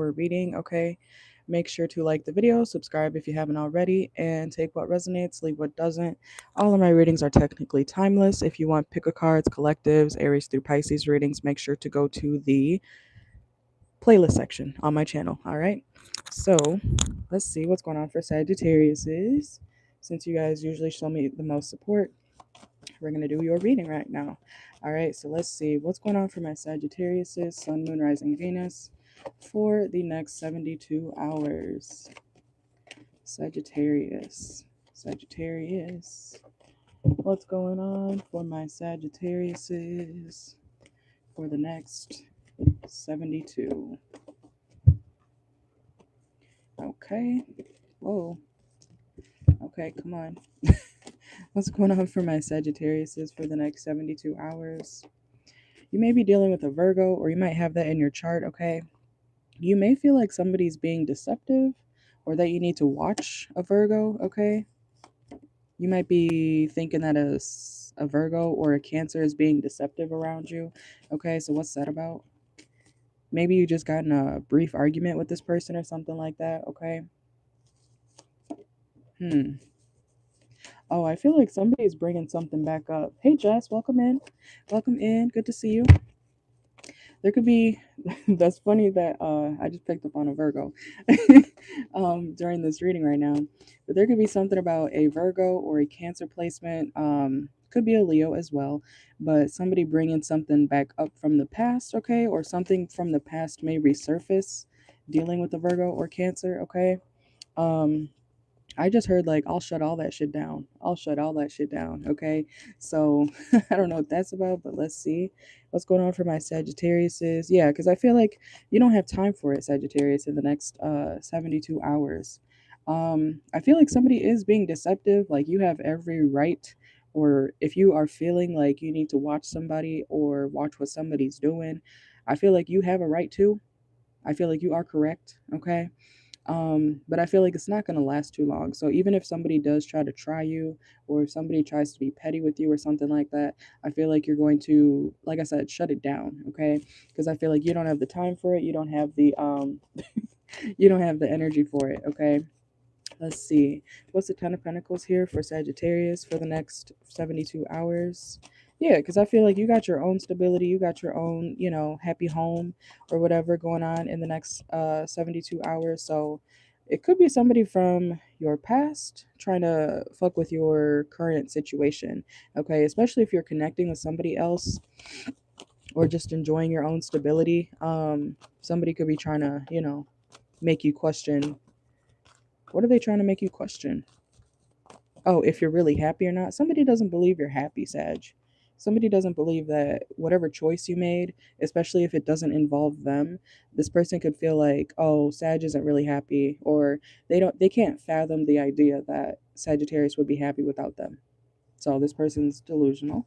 for a reading, okay? Make sure to like the video, subscribe if you haven't already, and take what resonates, leave what doesn't. All of my readings are technically timeless. If you want pick a cards, collectives, Aries through Pisces readings, make sure to go to the playlist section on my channel. All right. So let's see what's going on for Sagittarius is. Since you guys usually show me the most support, we're going to do your reading right now. All right. So let's see what's going on for my Sagittarius is, Sun, Moon, Rising, Venus for the next 72 hours. Sagittarius. Sagittarius. What's going on for my Sagittarius is for the next 72? Okay. Whoa. Okay, come on. What's going on for my Sagittarius is for the next 72 hours? You may be dealing with a Virgo, or you might have that in your chart, okay? You may feel like somebody's being deceptive, or that you need to watch a Virgo, okay? You might be thinking that a Virgo or a Cancer is being deceptive around you, okay? So what's that about? Maybe you just got in a brief argument with this person or something like that, okay? Oh, I feel like somebody's bringing something back up. Hey, Jess, welcome in. Welcome in. Good to see you. There could be, that's funny that I just picked up on a Virgo during this reading right now. But there could be something about a Virgo or a Cancer placement. Could be a Leo as well. But somebody bringing something back up from the past, okay? Or something from the past may resurface dealing with the Virgo or Cancer, okay? Um, I just heard like I'll shut all that shit down. I'll shut all that shit down. Okay. So I don't know what that's about, but let's see what's going on for my Sagittarius is. Yeah, because I feel like you don't have time for it, Sagittarius, in the next 72 hours. I feel like somebody is being deceptive. Like you have every right, or if you are feeling like you need to watch somebody or watch what somebody's doing, I feel like you have a right to. I feel like you are correct. Okay. But I feel like it's not going to last too long. So even if somebody does try you, or if somebody tries to be petty with you or something like that, I feel like you're going to, like I said, shut it down, okay? Because I feel like you don't have the time for it. You don't have the you don't have the energy for it, okay? Let's see. What's the Ten of Pentacles here for Sagittarius for the next 72 hours? Yeah, because I feel like you got your own stability, you got your own, happy home or whatever going on in the next 72 hours. So it could be somebody from your past trying to fuck with your current situation. Okay, especially if you're connecting with somebody else or just enjoying your own stability. Somebody could be trying to, make you question. What are they trying to make you question? Oh, if you're really happy or not. Somebody doesn't believe you're happy, Sag. Somebody doesn't believe that whatever choice you made, especially if it doesn't involve them, this person could feel like, oh, Sag isn't really happy, or they can't fathom the idea that Sagittarius would be happy without them. So this person's delusional.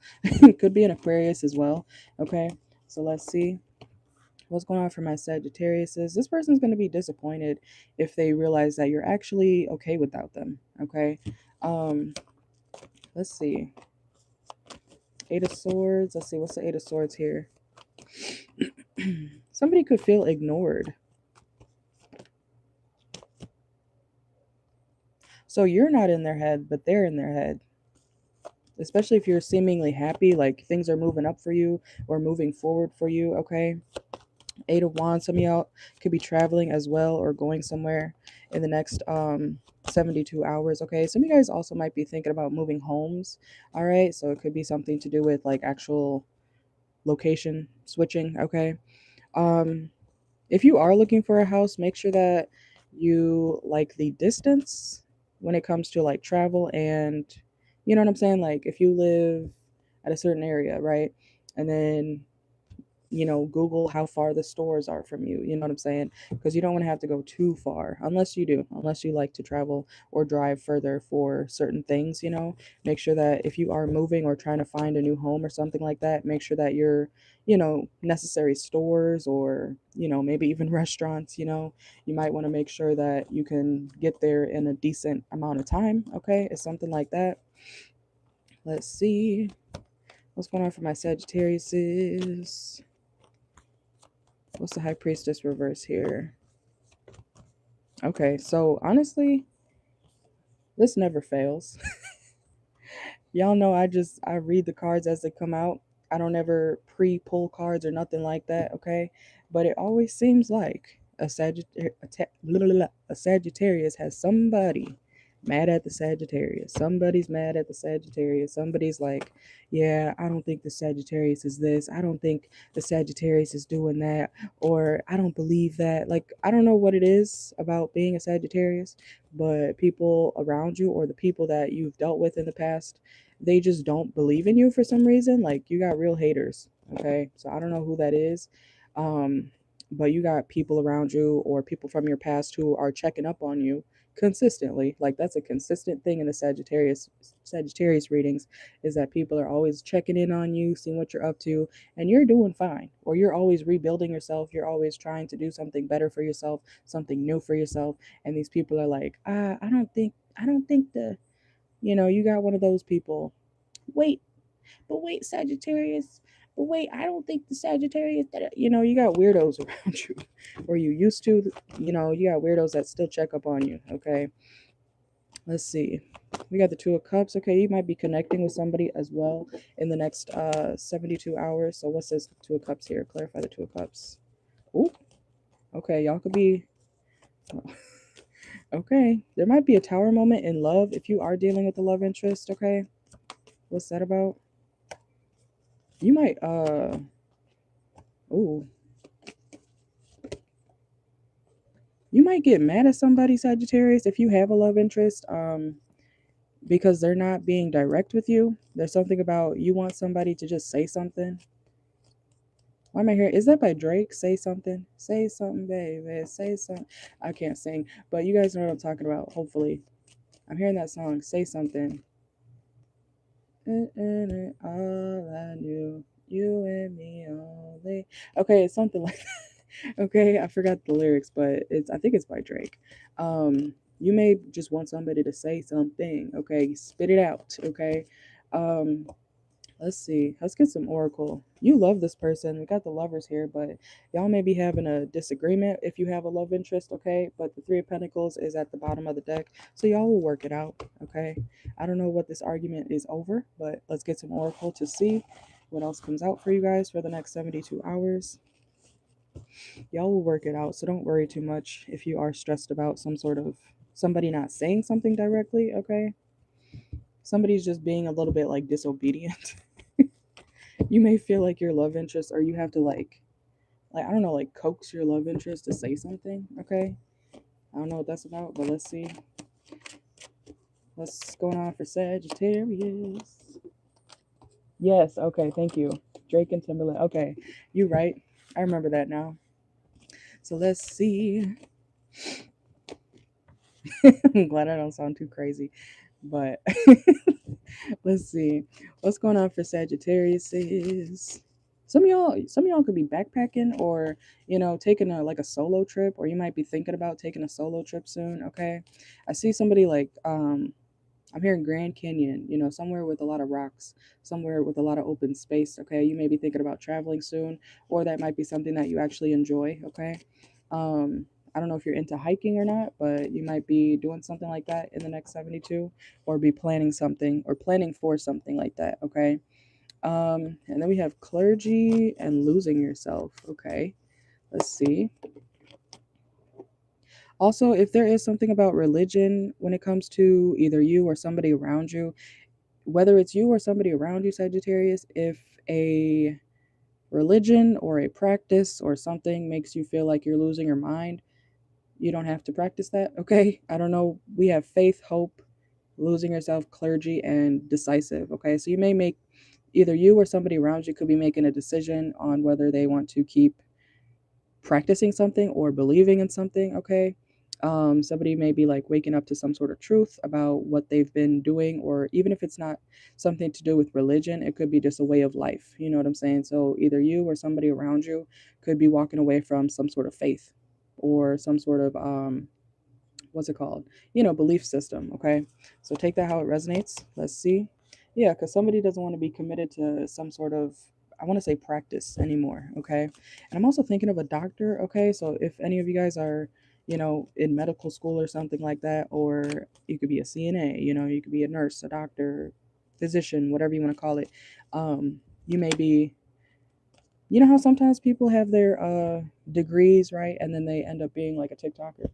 Could be an Aquarius as well. Okay. So let's see what's going on for my Sagittarius is this person's going to be disappointed if they realize that you're actually okay without them. Okay. um let's see, Eight of Swords. Let's see, what's the Eight of Swords here? Somebody could feel ignored. So you're not in their head, but they're in their head. Especially if you're seemingly happy, like things are moving up for you or moving forward for you, okay? Eight of Wands, some of y'all could be traveling as well or going somewhere in the next 72 hours, okay? Some of you guys also might be thinking about moving homes, all right? So it could be something to do with like actual location switching, okay? Um, if you are looking for a house, make sure that you like the distance when it comes to like travel, and you know what I'm saying? Like if you live at a certain area, right? And then Google how far the stores are from you. You know what I'm saying? Because you don't want to have to go too far, unless you like to travel or drive further for certain things. Make sure that if you are moving or trying to find a new home or something like that, make sure that you're, necessary stores or, maybe even restaurants, you might want to make sure that you can get there in a decent amount of time. Okay. It's something like that. Let's see. What's going on for my Sagittarius is... What's the High Priestess reverse here? Okay, so honestly, this never fails. Y'all know I read the cards as they come out. I don't ever pre-pull cards or nothing like that, okay? But it always seems like a Sagittarius has somebody mad at the Sagittarius. Somebody's mad at the Sagittarius. Somebody's like, yeah, I don't think the Sagittarius is this. I don't think the Sagittarius is doing that. Or I don't believe that. Like, I don't know what it is about being a Sagittarius, but people around you or the people that you've dealt with in the past, they just don't believe in you for some reason. Like, you got real haters, okay? So I don't know who that is. Um, but you got people around you or people from your past who are checking up on you consistently. Like, that's a consistent thing in the Sagittarius readings, is that people are always checking in on you, seeing what you're up to, and you're doing fine. Or you're always rebuilding yourself. You're always trying to do something better for yourself, something new for yourself. And these people are like, I don't think the, you got one of those people. Wait, but wait, Sagittarius. But wait, I don't think the Sagittarius that, you got weirdos around you, or you used to, you got weirdos that still check up on you. Okay, let's see. We got the Two of Cups. Okay, you might be connecting with somebody as well in the next 72 hours. So what says Two of Cups here? Clarify the Two of Cups. Ooh, okay, y'all could be. Okay, there might be a tower moment in love if you are dealing with the love interest. Okay, what's that about? You might ooh, you might get mad at somebody, Sagittarius, if you have a love interest, because they're not being direct with you. There's something about you want somebody to just say something. Why am I here? Is that by Drake? Say something, baby, say something. I can't sing, but you guys know what I'm talking about. Hopefully, I'm hearing that song. Say something. All I knew, you and me only. Okay, it's something like that. Okay, I forgot the lyrics, but I think it's by Drake. You may just want somebody to say something. Okay, spit it out. Okay. Um, let's see. Let's get some oracle. You love this person. We got the lovers here, but y'all may be having a disagreement if you have a love interest, okay? But the Three of Pentacles is at the bottom of the deck, so y'all will work it out, okay? I don't know what this argument is over, but let's get some oracle to see what else comes out for you guys for the next 72 hours. Y'all will work it out, so don't worry too much if you are stressed about somebody not saying something directly, okay? Somebody's just being a little bit like disobedient. You may feel like your love interest, or you have to like I don't know, like coax your love interest to say something. Okay, I don't know what that's about, but let's see what's going on for Sagittarius. Yes, okay, thank you. Drake and Timberland. Okay, you're right. I remember that now. So let's see. I'm glad I don't sound too crazy, but let's see what's going on for Sagittarius. Is some of y'all could be backpacking, or taking a solo trip, or you might be thinking about taking a solo trip soon. Okay, I see somebody like I'm hearing Grand Canyon, somewhere with a lot of rocks, somewhere with a lot of open space. Okay, you may be thinking about traveling soon, or that might be something that you actually enjoy. Okay, I don't know if you're into hiking or not, but you might be doing something like that in the next 72, or be planning something or planning for something like that. Okay, and then we have clergy and losing yourself. Okay, let's see. Also, if there is something about religion when it comes to either you or somebody around you, whether it's you or somebody around you, Sagittarius, if a religion or a practice or something makes you feel like you're losing your mind, you don't have to practice that, okay? I don't know. We have faith, hope, losing yourself, clergy, and decisive, okay? So you may make either you or somebody around you could be making a decision on whether they want to keep practicing something or believing in something, okay? Somebody may be like waking up to some sort of truth about what they've been doing, or even if it's not something to do with religion, it could be just a way of life. You know what I'm saying? So either you or somebody around you could be walking away from some sort of faith or some sort of what's it called? Belief system. Okay, so take that how it resonates. Let's see. Yeah, because somebody doesn't want to be committed to some sort of, I want to say, practice anymore. Okay, and I'm also thinking of a doctor. Okay, so if any of you guys are in medical school or something like that, or you could be a CNA, you could be a nurse, a doctor, physician, whatever you want to call it. You may be, how sometimes people have their degrees, right? And then they end up being like a TikToker,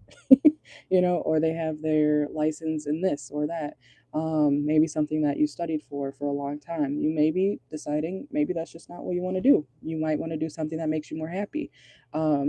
or they have their license in this or that. Maybe something that you studied for a long time. You may be deciding maybe that's just not what you want to do. You might want to do something that makes you more happy.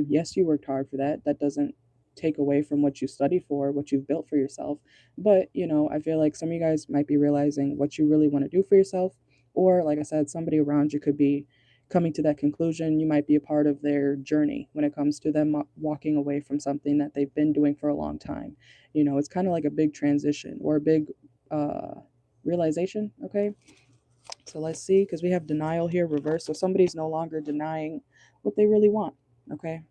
Yes, you worked hard for that. That doesn't take away from what you studied for, what you've built for yourself. But, I feel like some of you guys might be realizing what you really want to do for yourself. Or, like I said, somebody around you could be coming to that conclusion. You might be a part of their journey when it comes to them walking away from something that they've been doing for a long time. It's kind of like a big transition or a big uh, realization. Okay, so let's see, because we have denial here reversed. So somebody's no longer denying what they really want. Okay,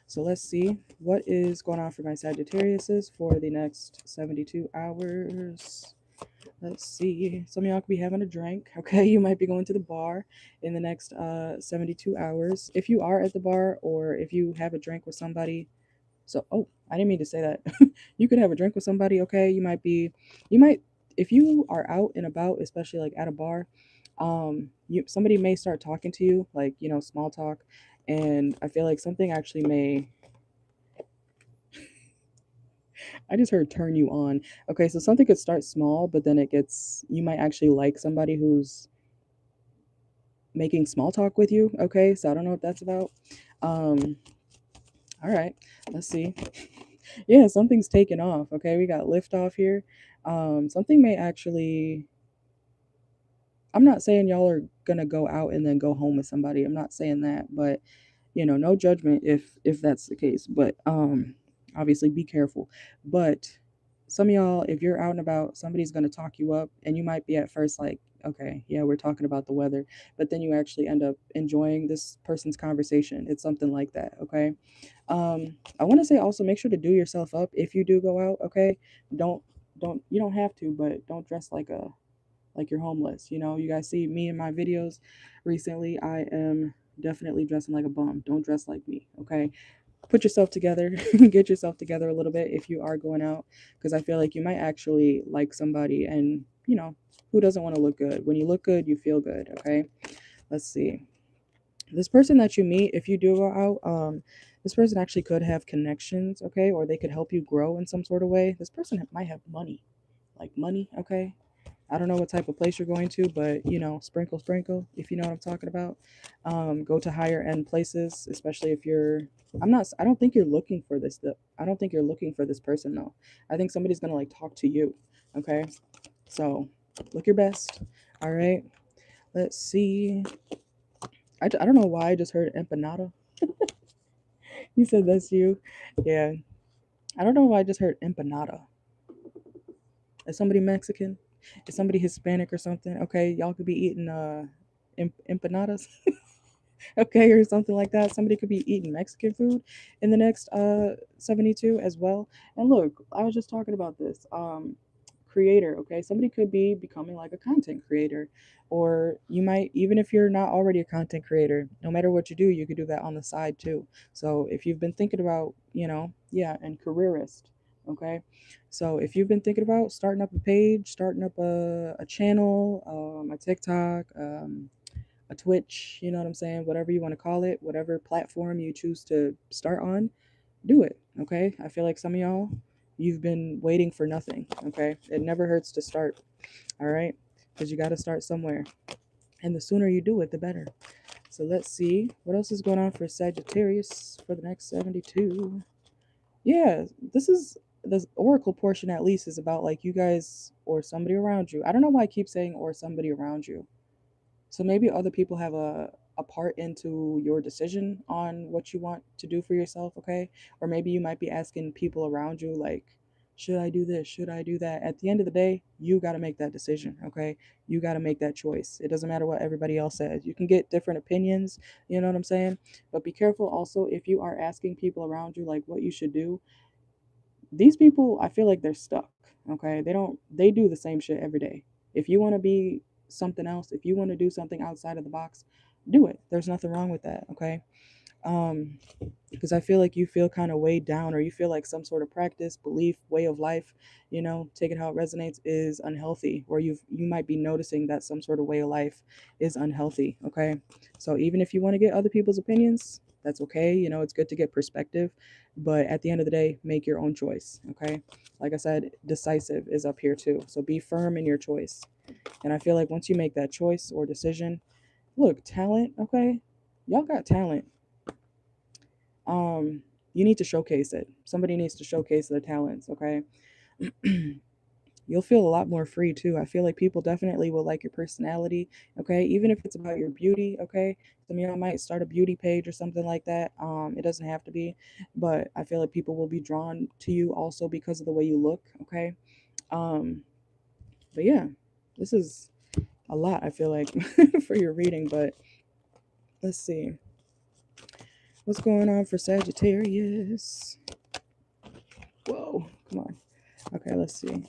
so let's see what is going on for my Sagittariuses for the next 72 hours. Let's see. Some of y'all could be having a drink. Okay, you might be going to the bar in the next 72 hours. If you are at the bar or if you have a drink with somebody. So, oh, I didn't mean to say that. You could have a drink with somebody. Okay, you might, if you are out and about, especially like at a bar, somebody may start talking to you, like, small talk. And I feel like something actually may, I just heard turn you on. Okay, so something could start small, but then you might actually like somebody who's making small talk with you. Okay, so I don't know what that's about. Um, all right, let's see. Yeah, something's taken off. Okay, we got lift off here. Something may actually. I'm not saying y'all are gonna go out and then go home with somebody. I'm not saying that, but no judgment if that's the case. But obviously be careful. But some of y'all, if you're out and about, somebody's gonna talk you up, and you might be at first like, okay, yeah, we're talking about the weather, but then you actually end up enjoying this person's conversation. It's something like that. Okay. I want to say also make sure to do yourself up if you do go out. Okay. Don't you don't have to, but don't dress like you're homeless. You guys see me in my videos recently. I am definitely dressing like a bum. Don't dress like me, okay? Put yourself together, get yourself together a little bit if you are going out, because I feel like you might actually like somebody, and who doesn't want to look good? When you look good, you feel good, okay? Let's see. This person that you meet, if you do go out, this person actually could have connections, okay? Or they could help you grow in some sort of way. This person might have money, like money, okay? I don't know what type of place you're going to, but sprinkle, sprinkle, if you know what I'm talking about. Go to higher end places, especially if you're. I don't think you're looking for this. I don't think you're looking for this person though. I think somebody's gonna like talk to you. Okay, so look your best. All right. Let's see. I don't know why I just heard empanada. You said that's you. Yeah. I don't know why I just heard empanada. Is somebody Mexican? Is somebody Hispanic or something? Okay, y'all could be eating empanadas. Okay, or something like that. Somebody could be eating Mexican food in the next 72 as well. And look, I was just talking about this. Creator, okay? Somebody could be becoming like a content creator, or you might, even if you're not already a content creator, no matter what you do, you could do that on the side too. So if you've been thinking about, yeah, and careerist, okay? So if you've been thinking about starting up a page, starting up a channel, a TikTok, a Twitch, you know what I'm saying? Whatever you want to call it, whatever platform you choose to start on, do it. Okay. I feel like some of y'all, you've been waiting for nothing. Okay. It never hurts to start. All right. Because you got to start somewhere. And the sooner you do it, the better. So let's see what else is going on for Sagittarius for the next 72. Yeah. The oracle portion at least is about like you guys or somebody around you. I don't know why I keep saying or somebody around you. So maybe other people have a part into your decision on what you want to do for yourself, okay? Or maybe you might be asking people around you, like, should I do this? Should I do that? At the end of the day, you got to make that decision, okay? You got to make that choice. It doesn't matter what everybody else says. You can get different opinions, you know what I'm saying? But be careful also if you are asking people around you, like, what you should do. These people, I feel like they're stuck, okay? They do the same shit every day. If you want to be something else, if you want to do something outside of the box, do it. There's nothing wrong with that, okay? Because I feel like you feel kind of weighed down, or you feel like some sort of practice, belief, way of life, take it how it resonates, is unhealthy, or you might be noticing that some sort of way of life is unhealthy. Okay, so even if you want to get other people's opinions, that's okay. It's good to get perspective, but at the end of the day, make your own choice. Okay, like I said, decisive is up here too, so be firm in your choice. And I feel like once you make that choice or decision, look, talent. Okay, y'all got talent. You need to showcase it. Somebody needs to showcase their talents. Okay. You'll feel a lot more free too. I feel like people definitely will like your personality. Okay, even if it's about your beauty. Okay, some of y'all might start a beauty page or something like that. It doesn't have to be, but I feel like people will be drawn to you also because of the way you look. Okay. um but yeah, this is a lot, I feel like, for your reading. But let's see what's going on for Sagittarius. Whoa, come on. Okay, let's see.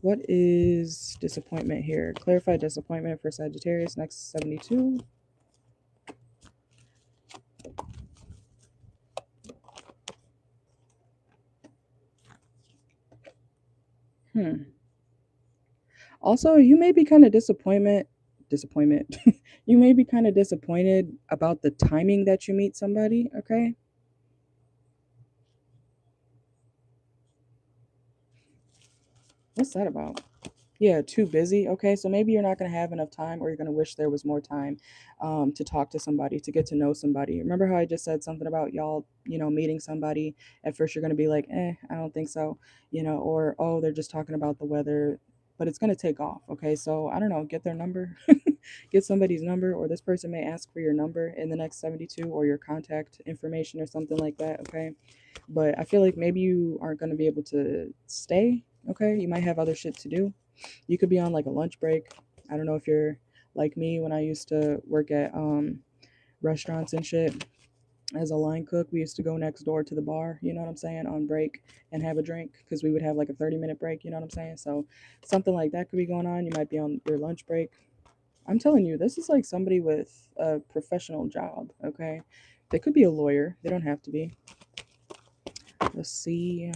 What is disappointment here? Clarify disappointment for Sagittarius, next 72. Also, you may be kind of disappointment. You may be kind of disappointed about the timing that you meet somebody. Okay. What's that about? Yeah, too busy. Okay, so maybe you're not going to have enough time, or you're going to wish there was more time to talk to somebody, to get to know somebody. Remember how I just said something about y'all, meeting somebody? At first, you're going to be like, I don't think so, or, oh, they're just talking about the weather, but it's going to take off. Okay, so I don't know, get their number, get somebody's number, or this person may ask for your number in the next 72, or your contact information or something like that. Okay, but I feel like maybe you aren't going to be able to stay. Okay, you might have other shit to do. You could be on like a lunch break. I don't know if you're like me. When I used to work at restaurants and shit as a line cook, we used to go next door to the bar, you know what I'm saying, on break, and have a drink, because we would have like a 30-minute break, you know what I'm saying? So something like that could be going on. You might be on your lunch break. I'm telling you, this is like somebody with a professional job. Okay, they could be a lawyer, they don't have to be. Let's see.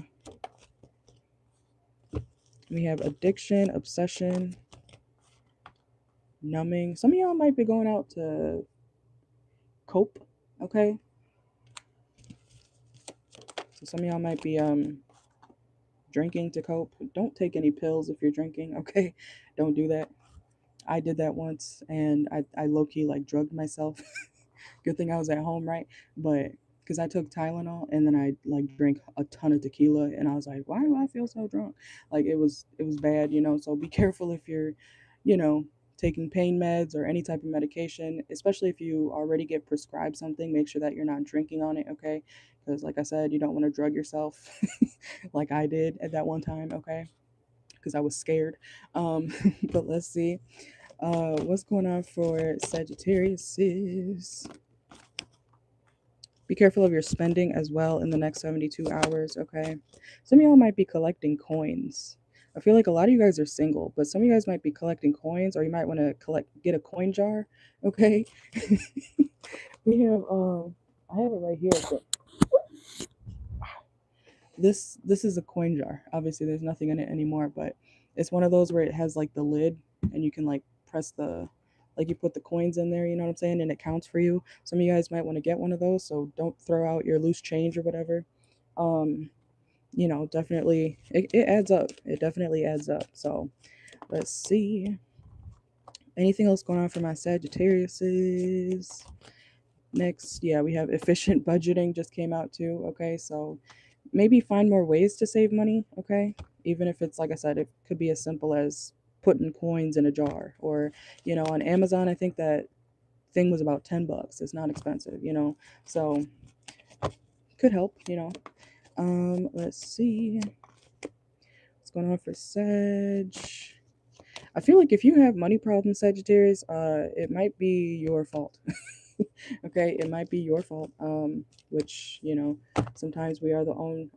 We have addiction, obsession, numbing. Some of y'all might be going out to cope. Okay, so some of y'all might be drinking to cope. Don't take any pills if you're drinking. Okay, don't do that. I did that once, and I low-key like drugged myself. Good thing I was at home, right? But because I took Tylenol, and then I like drank a ton of tequila, and I was like, why do I feel so drunk? Like it was bad. So be careful if you're, you know, taking pain meds or any type of medication, especially if you already get prescribed something. Make sure that you're not drinking on it. Okay, because like I said, you don't want to drug yourself like I did at that one time. Okay, because I was scared. But let's see. What's going on for Sagittarius is, be careful of your spending as well in the next 72 hours. Okay, some of y'all might be collecting coins. I feel like a lot of you guys are single, but some of you guys might be collecting coins, or you might want to get a coin jar. Okay. We have I have it right here. But this is a coin jar. Obviously there's nothing in it anymore, but it's one of those where it has like the lid, and you can like press the, like, you put the coins in there, you know what I'm saying, and it counts for you. Some of you guys might want to get one of those, so don't throw out your loose change or whatever. um Definitely it adds up. It definitely adds up. So let's see, anything else going on for my Sagittariuses. Next, yeah, we have efficient budgeting just came out too. Okay, so maybe find more ways to save money. Okay, even if it's, like I said, it could be as simple as putting coins in a jar, or on Amazon, I think that thing was about $10. It's not expensive, so could help. Let's see what's going on for Sag. I feel like if you have money problems, Sagittarius, it might be your fault. Okay, it might be your fault. Which sometimes we are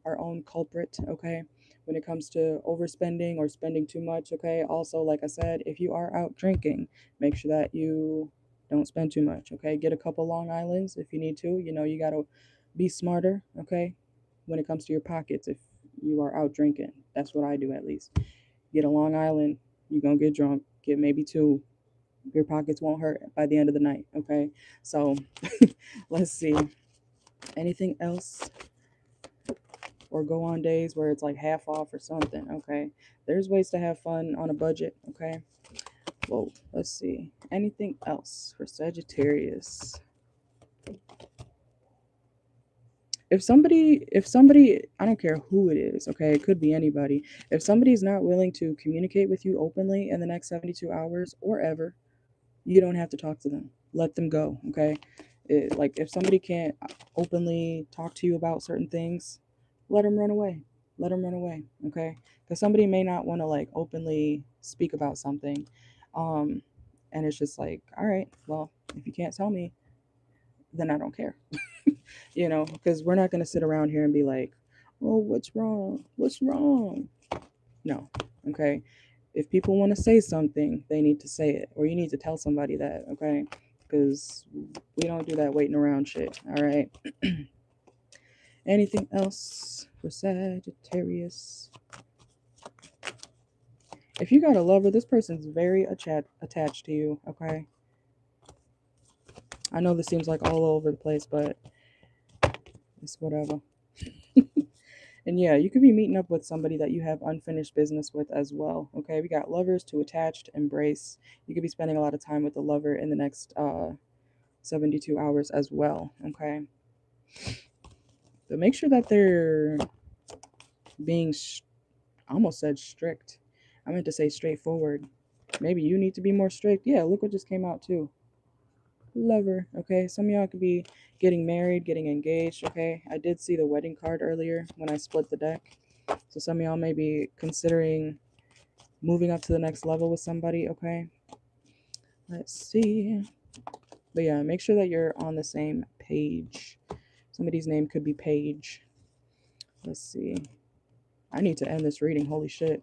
our own culprit. Okay, when it comes to overspending or spending too much. Okay, also, like I said, if you are out drinking, make sure that you Don't spend too much, okay? Get a couple Long Islands if you need to. You got to be smarter, okay, when it comes to your pockets if you are out drinking. That's what I do, at least. Get a Long Island, you're going to get drunk. Get maybe two. Your pockets won't hurt by the end of the night, okay? So let's see. Anything else? Or go on days where it's like half off or something, okay? There's ways to have fun on a budget, okay? Well, let's see. Anything else for Sagittarius? If somebody, I don't care who it is, okay? It could be anybody. If somebody's not willing to communicate with you openly in the next 72 hours or ever, you don't have to talk to them. Let them go, okay? Like, if somebody can't openly talk to you about certain things, let them run away. Let them run away, okay? Because somebody may not want to, like, openly speak about something. And it's just like, all right, well, if you can't tell me, then I don't care. Because we're not going to sit around here and be like, oh, what's wrong? What's wrong? No, okay? If people want to say something, they need to say it, or you need to tell somebody that, okay? Because we don't do that waiting around shit, all right? Anything else for Sagittarius? If you got a lover, this person's very attached to you, okay? I know this seems like all over the place, but it's whatever. And yeah, you could be meeting up with somebody that you have unfinished business with as well. Okay, we got lovers to attached, embrace. You could be spending a lot of time with the lover in the next 72 hours as well. Okay, but make sure that they're being, I almost said strict. I meant to say straightforward. Maybe you need to be more strict. Yeah, look what just came out too. Lover. Okay, some of y'all could be getting married, getting engaged. Okay, I did see the wedding card earlier when I split the deck. So some of y'all may be considering moving up to the next level with somebody, okay? Let's see. But yeah, make sure that you're on the same page. Somebody's name could be Paige. Let's see. I need to end this reading. Holy shit.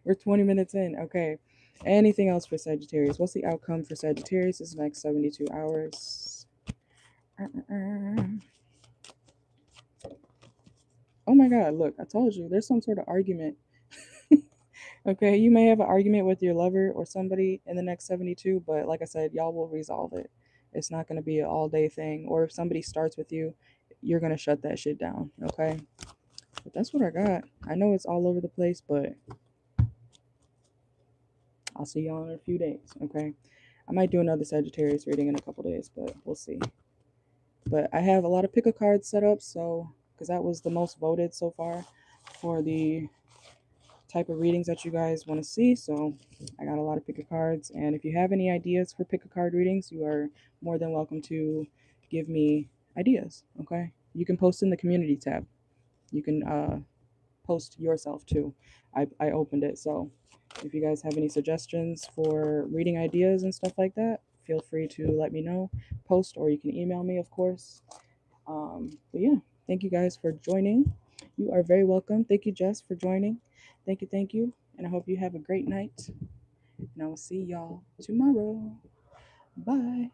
We're 20 minutes in. Okay. Anything else for Sagittarius? What's the outcome for Sagittarius this next 72 hours? Oh my God, look, I told you, there's some sort of argument. Okay, you may have an argument with your lover or somebody in the next 72, but like I said, y'all will resolve it. It's not going to be an all-day thing. Or if somebody starts with you, you're going to shut that shit down, okay? But that's what I got. I know it's all over the place, but I'll see y'all in a few days, okay? I might do another Sagittarius reading in a couple days, but we'll see. But I have a lot of pick-a-cards set up, so because that was the most voted so far for the type of readings that you guys want to see. So I got a lot of pick-a-cards, and if you have any ideas for pick-a-card readings, you are more than welcome to give me ideas, okay? You can post in the community tab. You can post yourself too. I opened it, so if you guys have any suggestions for reading ideas and stuff like that, feel free to let me know. Post, or you can email me, of course. But yeah, thank you guys for joining. You are very welcome. Thank you, Jess, for joining. Thank you. And I hope you have a great night. And I will see y'all tomorrow. Bye.